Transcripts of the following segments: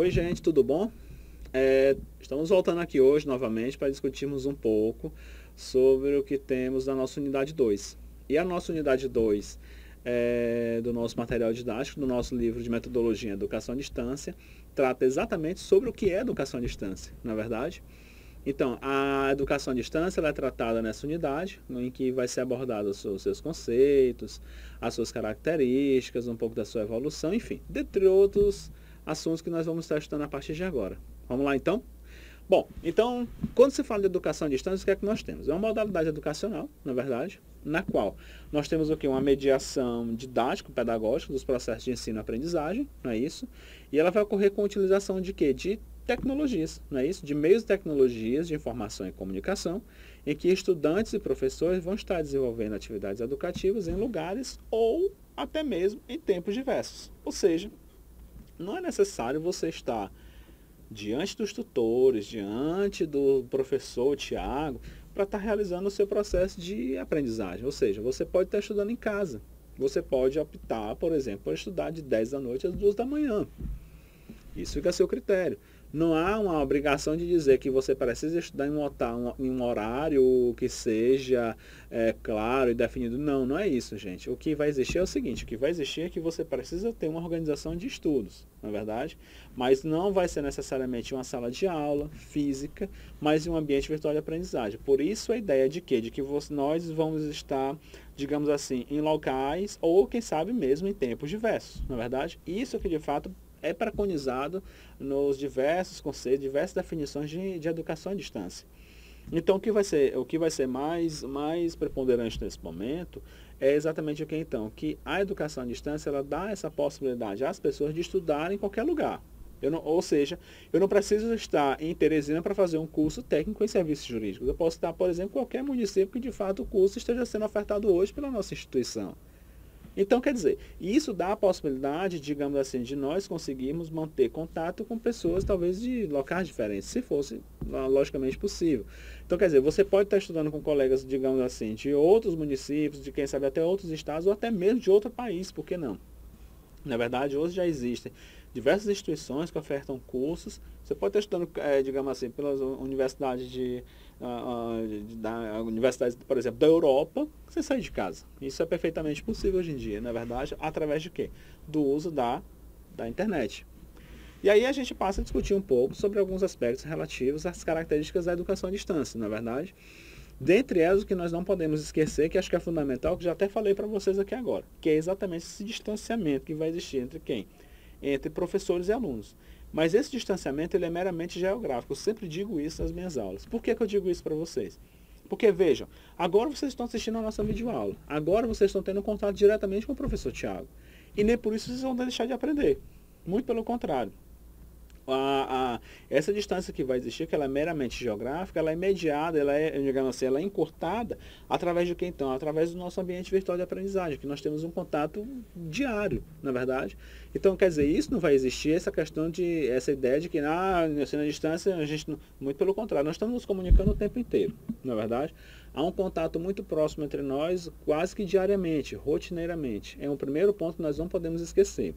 Oi, gente, tudo bom? Estamos voltando aqui hoje novamente para discutirmos um pouco sobre o que temos na nossa unidade 2. E a nossa unidade 2 do nosso material didático, do nosso livro de metodologia em educação à distância, trata exatamente sobre o que é educação à distância, na verdade. Então, a educação à distância ela é tratada nessa unidade, em que vai ser abordado os seus conceitos, as suas características, um pouco da sua evolução, enfim, dentre outros assuntos que nós vamos estar estudando a partir de agora. Vamos lá, então? Bom, então, quando se fala de educação à distância, o que é que nós temos? É uma modalidade educacional, na verdade, na qual nós temos o quê? Uma mediação didático-pedagógica dos processos de ensino e aprendizagem, não é isso? E ela vai ocorrer com a utilização de quê? De tecnologias, não é isso? De meios de tecnologias de informação e comunicação, em que estudantes e professores vão estar desenvolvendo atividades educativas em lugares ou até mesmo em tempos diversos. Ou seja, não é necessário você estar diante dos tutores, diante do professor Tiago, para estar realizando o seu processo de aprendizagem. Ou seja, você pode estar estudando em casa. Você pode optar, por exemplo, por estudar de 10 da noite às 2 da manhã. Isso fica a seu critério. Não há uma obrigação de dizer que você precisa estudar em um horário que seja claro e definido. Não, não é isso, gente. O que vai existir é o seguinte, o que vai existir é que você precisa ter uma organização de estudos, na verdade, mas não vai ser necessariamente uma sala de aula física, mas um ambiente virtual de aprendizagem. Por isso a ideia de quê? De que nós vamos estar, digamos assim, em locais ou, quem sabe, mesmo em tempos diversos, na verdade. Isso que, de fato, é preconizado nos diversos conceitos, diversas definições de educação à distância. Então, o que vai ser mais preponderante nesse momento é exatamente o que então? Que a educação à distância ela dá essa possibilidade às pessoas de estudar em qualquer lugar. Ou seja, eu não preciso estar em Teresina para fazer um curso técnico em serviços jurídicos. Eu posso estar, por exemplo, em qualquer município que de fato o curso esteja sendo ofertado hoje pela nossa instituição. Então, quer dizer, isso dá a possibilidade, digamos assim, de nós conseguirmos manter contato com pessoas, talvez de locais diferentes, se fosse logicamente possível. Então, quer dizer, você pode estar estudando com colegas, digamos assim, de outros municípios, de quem sabe até outros estados, ou até mesmo de outro país, por que não? Na verdade, hoje já existem diversas instituições que ofertam cursos. Você pode estar estudando, digamos assim, pelas universidades da universidade, por exemplo, da Europa, você sai de casa. Isso é perfeitamente possível hoje em dia, na verdade, através de quê? Do uso da internet. E aí a gente passa a discutir um pouco sobre alguns aspectos relativos às características da educação à distância, na verdade. Dentre elas, o que nós não podemos esquecer, que acho que é fundamental, que já até falei para vocês aqui agora, que é exatamente esse distanciamento que vai existir entre quem? Entre professores e alunos. Mas esse distanciamento ele é meramente geográfico. Eu sempre digo isso nas minhas aulas. Por que eu digo isso para vocês? Porque, vejam, agora vocês estão assistindo a nossa videoaula. Agora vocês estão tendo contato diretamente com o professor Tiago. E nem por isso vocês vão deixar de aprender. Muito pelo contrário. Essa distância que vai existir, que ela é meramente geográfica, ela é mediada, ela é, digamos assim, ela é encurtada através de quem então? Através do nosso ambiente virtual de aprendizagem, que nós temos um contato diário, na verdade. Então, quer dizer, isso não vai existir, essa ideia de que ensino à distância, a gente não, muito pelo contrário, nós estamos nos comunicando o tempo inteiro, na verdade. Há um contato muito próximo entre nós, quase que diariamente, rotineiramente. É um primeiro ponto que nós não podemos esquecer.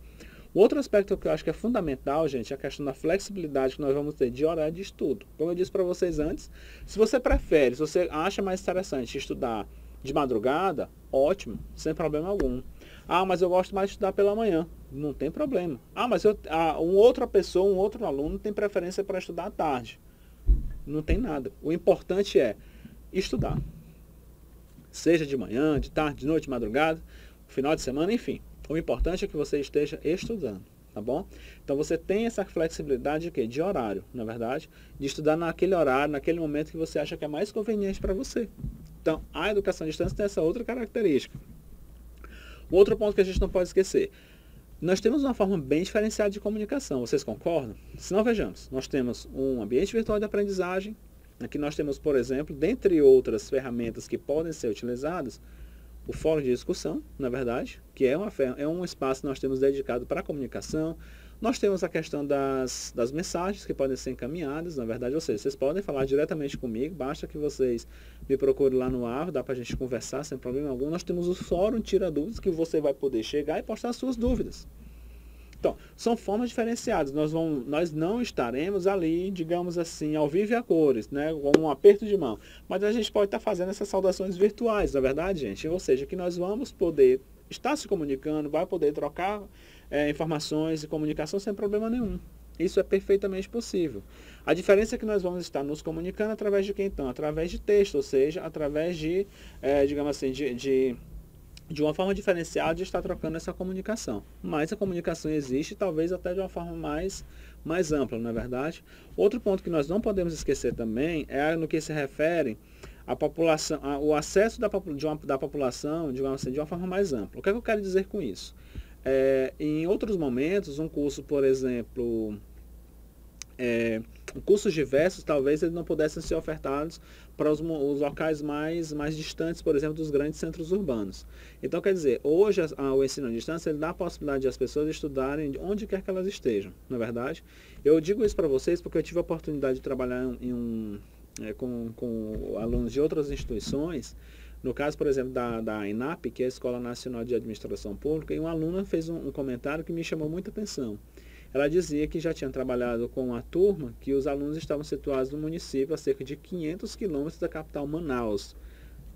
O outro aspecto que eu acho que é fundamental, gente, é a questão da flexibilidade que nós vamos ter de horário de estudo. Como eu disse para vocês antes, se você prefere, se você acha mais interessante estudar de madrugada, ótimo, sem problema algum. Mas eu gosto mais de estudar pela manhã. Não tem problema. Mas outra pessoa, um outro aluno tem preferência para estudar à tarde. Não tem nada. O importante é estudar. Seja de manhã, de tarde, de noite, de madrugada, final de semana, enfim. O importante é que você esteja estudando, tá bom? Então você tem essa flexibilidade de quê? De horário, na verdade, de estudar naquele horário, naquele momento que você acha que é mais conveniente para você. Então, a educação à distância tem essa outra característica. O outro ponto que a gente não pode esquecer, nós temos uma forma bem diferenciada de comunicação, vocês concordam? Se não, vejamos, nós temos um ambiente virtual de aprendizagem, aqui nós temos, por exemplo, dentre outras ferramentas que podem ser utilizadas, o fórum de discussão, na verdade, que é um espaço que nós temos dedicado para a comunicação. Nós temos a questão das mensagens que podem ser encaminhadas, na verdade, ou seja, vocês podem falar diretamente comigo, basta que vocês me procurem lá no ar, dá para a gente conversar sem problema algum. Nós temos o fórum Tira Dúvidas, que você vai poder chegar e postar as suas dúvidas. Então, são formas diferenciadas. Nós não estaremos ali, digamos assim, ao vivo e a cores, né? Com um aperto de mão. Mas a gente pode estar fazendo essas saudações virtuais, na verdade, gente? Ou seja, que nós vamos poder estar se comunicando, vai poder trocar informações e comunicação sem problema nenhum. Isso é perfeitamente possível. A diferença é que nós vamos estar nos comunicando através de quem então? Através de texto, ou seja, através de, digamos assim, de uma forma diferenciada de estar trocando essa comunicação. Mas a comunicação existe, talvez até de uma forma mais ampla, não é verdade? Outro ponto que nós não podemos esquecer também é no que se refere à população, o acesso da população, digamos assim, de uma forma mais ampla. O que é que eu quero dizer com isso? Em outros momentos, um curso, por exemplo, cursos diversos, talvez eles não pudessem ser ofertados para os locais mais distantes, por exemplo, dos grandes centros urbanos. Então, quer dizer, hoje o ensino à distância ele dá a possibilidade de as pessoas estudarem onde quer que elas estejam, não é verdade? Eu digo isso para vocês porque eu tive a oportunidade de trabalhar com alunos de outras instituições. No caso, por exemplo, da ENAP, que é a Escola Nacional de Administração Pública, e uma aluna fez um comentário que me chamou muita atenção. Ela dizia que já tinha trabalhado com uma turma que os alunos estavam situados no município a cerca de 500 quilômetros da capital Manaus,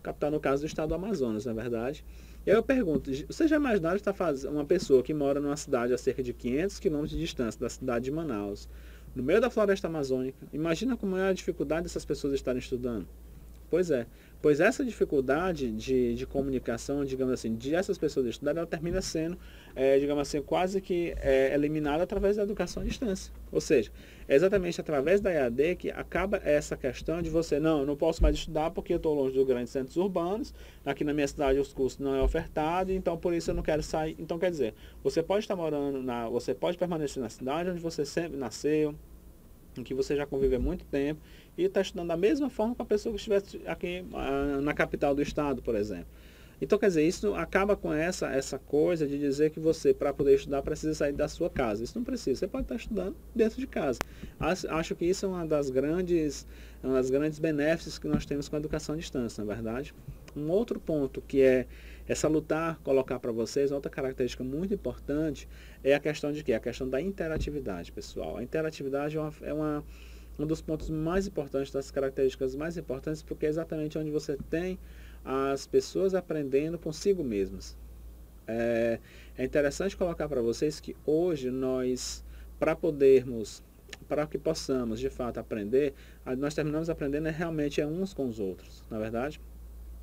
capital no caso do estado do Amazonas, na verdade. E aí eu pergunto, você já imaginaram estar fazendo uma pessoa que mora numa cidade a cerca de 500 quilômetros de distância da cidade de Manaus, no meio da floresta amazônica? Imagina como é a dificuldade dessas pessoas estarem estudando. Pois é. Pois essa dificuldade de comunicação, digamos assim, de essas pessoas estudarem, ela termina sendo, digamos assim, quase que eliminada através da educação à distância. Ou seja, é exatamente através da EAD que acaba essa questão de você, não, eu não posso mais estudar porque eu estou longe dos grandes centros urbanos, aqui na minha cidade os cursos não é ofertado, então por isso eu não quero sair. Então, quer dizer, você pode estar morando, você pode permanecer na cidade onde você sempre nasceu, em que você já convive há muito tempo, e está estudando da mesma forma com a pessoa que estivesse aqui na capital do estado, por exemplo. Então, quer dizer, isso acaba com essa coisa de dizer que você, para poder estudar, precisa sair da sua casa. Isso não precisa, você pode estar estudando dentro de casa. Acho que isso é uma das grandes benefícios que nós temos com a educação à distância, na verdade. Um outro ponto que é salutar colocar para vocês, outra característica muito importante, é a questão de quê? A questão da interatividade, pessoal. A interatividade um dos pontos mais importantes, das características mais importantes, porque é exatamente onde você tem as pessoas aprendendo consigo mesmas. É interessante colocar para vocês que hoje nós, para que possamos de fato aprender, nós terminamos aprendendo realmente uns com os outros, na verdade.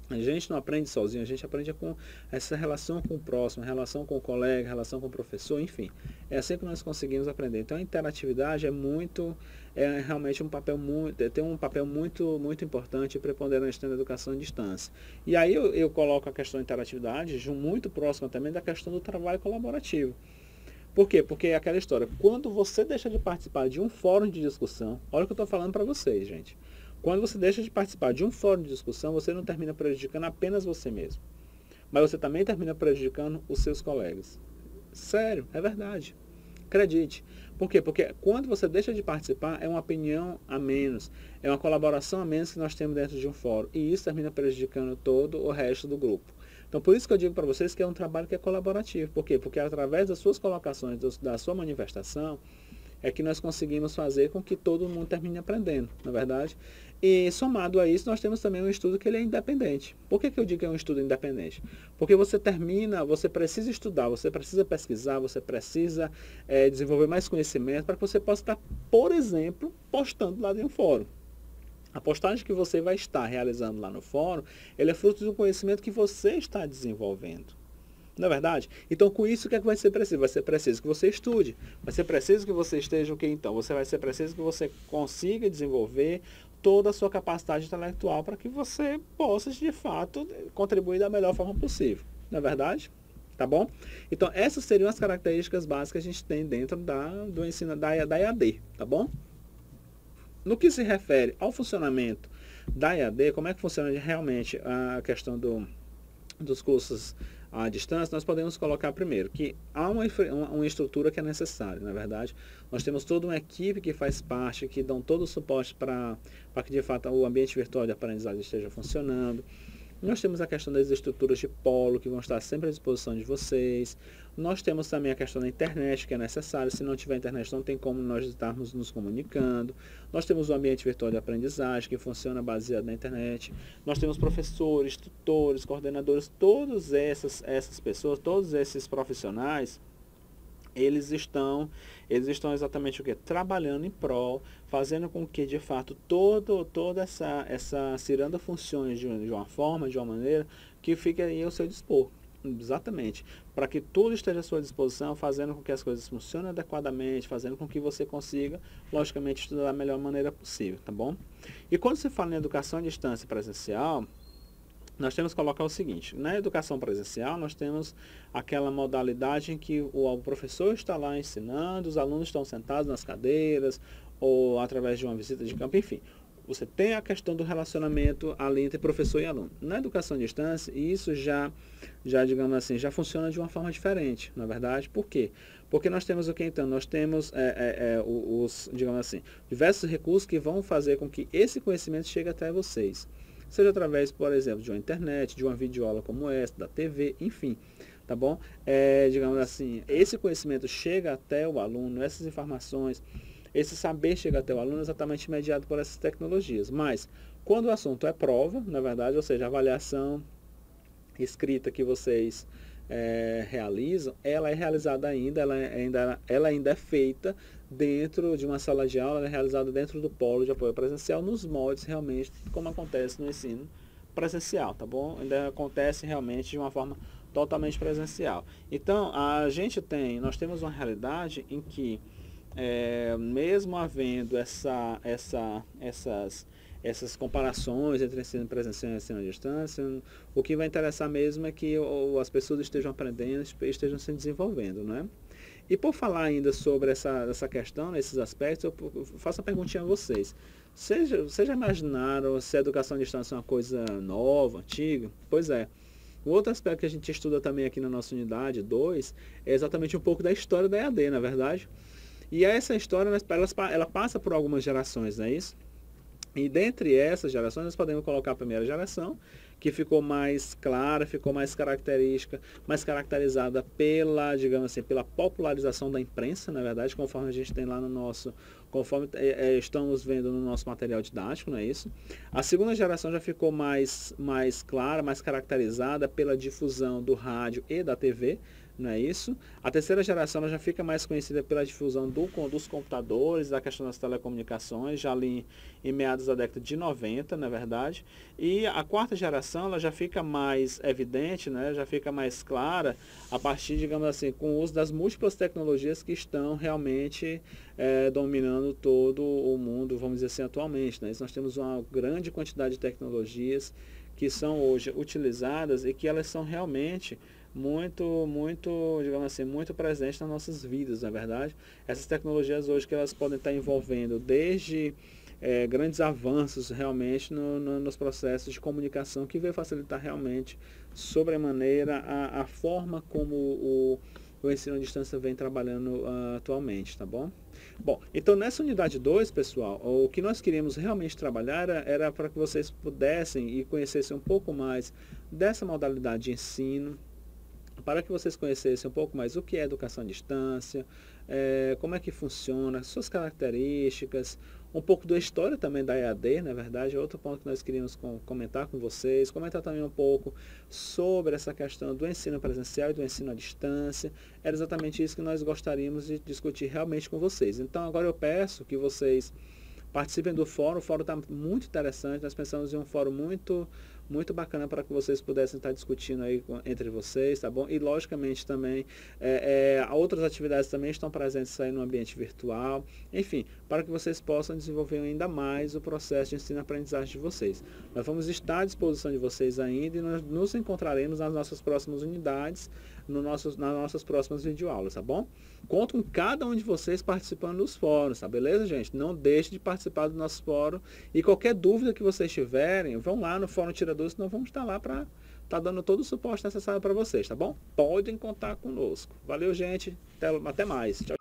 A gente não aprende sozinho, a gente aprende com essa relação com o próximo, relação com o colega, relação com o professor, enfim. É assim que nós conseguimos aprender. Então a interatividade realmente tem um papel muito importante e preponderante na educação à distância. E aí eu coloco a questão da interatividade muito próxima também da questão do trabalho colaborativo. Por quê? Porque é aquela história, quando você deixa de participar de um fórum de discussão, olha o que eu estou falando para vocês, gente. Quando você deixa de participar de um fórum de discussão, você não termina prejudicando apenas você mesmo, mas você também termina prejudicando os seus colegas. Sério, é verdade. Acredite. Por quê? Porque quando você deixa de participar, é uma opinião a menos, é uma colaboração a menos que nós temos dentro de um fórum, e isso termina prejudicando todo o resto do grupo. Então, por isso que eu digo para vocês que é um trabalho que é colaborativo. Por quê? Porque através das suas colocações, da sua manifestação, é que nós conseguimos fazer com que todo mundo termine aprendendo, na verdade. E somado a isso, nós temos também um estudo que ele é independente. Por que eu digo que é um estudo independente? Porque você precisa estudar, você precisa pesquisar, você precisa desenvolver mais conhecimento para que você possa estar, por exemplo, postando lá em um fórum. A postagem que você vai estar realizando lá no fórum, ele é fruto do conhecimento que você está desenvolvendo. Não é verdade? Então, com isso, o que é que vai ser preciso? Vai ser preciso que você estude. Vai ser preciso que você esteja o que então? Vai ser preciso que você consiga desenvolver toda a sua capacidade intelectual para que você possa, de fato, contribuir da melhor forma possível. Não é verdade? Tá bom? Então, essas seriam as características básicas que a gente tem dentro do ensino da EAD. Tá bom? No que se refere ao funcionamento da EAD, como é que funciona realmente a questão dos cursos à distância, nós podemos colocar primeiro que há uma estrutura que é necessária, na verdade. Nós temos toda uma equipe que faz parte, que dão todo o suporte para que de fato o ambiente virtual de aprendizagem esteja funcionando. Nós temos a questão das estruturas de polo, que vão estar sempre à disposição de vocês. Nós temos também a questão da internet, que é necessária. Se não tiver internet, não tem como nós estarmos nos comunicando. Nós temos o ambiente virtual de aprendizagem, que funciona baseado na internet. Nós temos professores, tutores, coordenadores, todas essas pessoas, todos esses profissionais, eles estão exatamente o que? Trabalhando em prol, fazendo com que, de fato, toda essa ciranda funcione de uma forma, de uma maneira, que fique aí ao seu dispor. Exatamente. Para que tudo esteja à sua disposição, fazendo com que as coisas funcionem adequadamente, fazendo com que você consiga, logicamente, estudar da melhor maneira possível, tá bom? E quando se fala em educação à distância presencial, nós temos que colocar o seguinte: na educação presencial nós temos aquela modalidade em que o professor está lá ensinando, os alunos estão sentados nas cadeiras, ou através de uma visita de campo, enfim. Você tem a questão do relacionamento ali entre professor e aluno. Na educação à distância, isso já digamos assim, já funciona de uma forma diferente, na verdade. Por quê? Porque nós temos o que então? Nós temos digamos assim, diversos recursos que vão fazer com que esse conhecimento chegue até vocês. Seja através, por exemplo, de uma internet, de uma videoaula como essa, da TV, enfim, tá bom? Digamos assim, esse conhecimento chega até o aluno, essas informações, esse saber chega até o aluno exatamente mediado por essas tecnologias. Mas, quando o assunto é prova, na verdade, ou seja, a avaliação escrita que vocês realizam, ela é realizada ela ainda é feita dentro de uma sala de aula, ela é realizada dentro do polo de apoio presencial, nos moldes realmente como acontece no ensino presencial, tá bom? Ainda acontece realmente de uma forma totalmente presencial. Então, nós temos uma realidade em que, mesmo havendo essas comparações entre ensino presencial e ensino à distância, o que vai interessar mesmo é que as pessoas estejam aprendendo, estejam se desenvolvendo, né? E por falar ainda sobre essa questão, esses aspectos, eu faço uma perguntinha a vocês. Vocês já imaginaram se a educação à distância é uma coisa nova, antiga? Pois é. O outro aspecto que a gente estuda também aqui na nossa unidade 2 é exatamente um pouco da história da EAD, na verdade. E essa história, ela passa por algumas gerações, não é isso? E dentre essas gerações, nós podemos colocar a primeira geração, que ficou mais clara, ficou mais característica, mais caracterizada digamos assim, pela popularização da imprensa, na verdade, conforme a gente tem lá conforme estamos vendo no nosso material didático, não é isso? A segunda geração já ficou mais clara, mais caracterizada pela difusão do rádio e da TV, não é isso? A terceira geração ela já fica mais conhecida pela difusão dos computadores, da questão das telecomunicações, já ali em meados da década de 90, na verdade. E a quarta geração ela já fica mais evidente, né? Já fica mais clara a partir, digamos assim, com o uso das múltiplas tecnologias que estão realmente dominando todo o mundo, vamos dizer assim, atualmente, né? Nós temos uma grande quantidade de tecnologias que são hoje utilizadas e que elas são realmente digamos assim, muito presentes nas nossas vidas, na verdade. Essas tecnologias hoje que elas podem estar envolvendo desde grandes avanços realmente nos processos de comunicação que veio facilitar realmente sobremaneira a forma como o ensino à distância vem trabalhando atualmente, tá bom? Bom, então nessa unidade 2, pessoal, o que nós queríamos realmente trabalhar era para que vocês pudessem e conhecessem um pouco mais dessa modalidade de ensino, para que vocês conhecessem um pouco mais o que é educação à distância, como é que funciona, suas características, um pouco da história também da EAD, na verdade, é outro ponto que nós queríamos comentar com vocês, comentar também um pouco sobre essa questão do ensino presencial e do ensino à distância. Era exatamente isso que nós gostaríamos de discutir realmente com vocês. Então agora eu peço que vocês participem do fórum. O fórum está muito interessante, nós pensamos em um fórum muito bacana para que vocês pudessem estar discutindo aí entre vocês, tá bom? E logicamente também outras atividades também estão presentes aí no ambiente virtual, enfim, para que vocês possam desenvolver ainda mais o processo de ensino-aprendizagem de vocês. Nós vamos estar à disposição de vocês ainda e nós nos encontraremos nas nossas próximas unidades, nas nossas próximas videoaulas, tá bom? Conto com cada um de vocês participando dos fóruns, tá beleza, gente? Não deixe de participar do nosso fórum e qualquer dúvida que vocês tiverem, vão lá no Fórum Tiradores, nós vamos estar lá para estar dando todo o suporte necessário para vocês, tá bom? Podem contar conosco. Valeu, gente. Até mais. Tchau.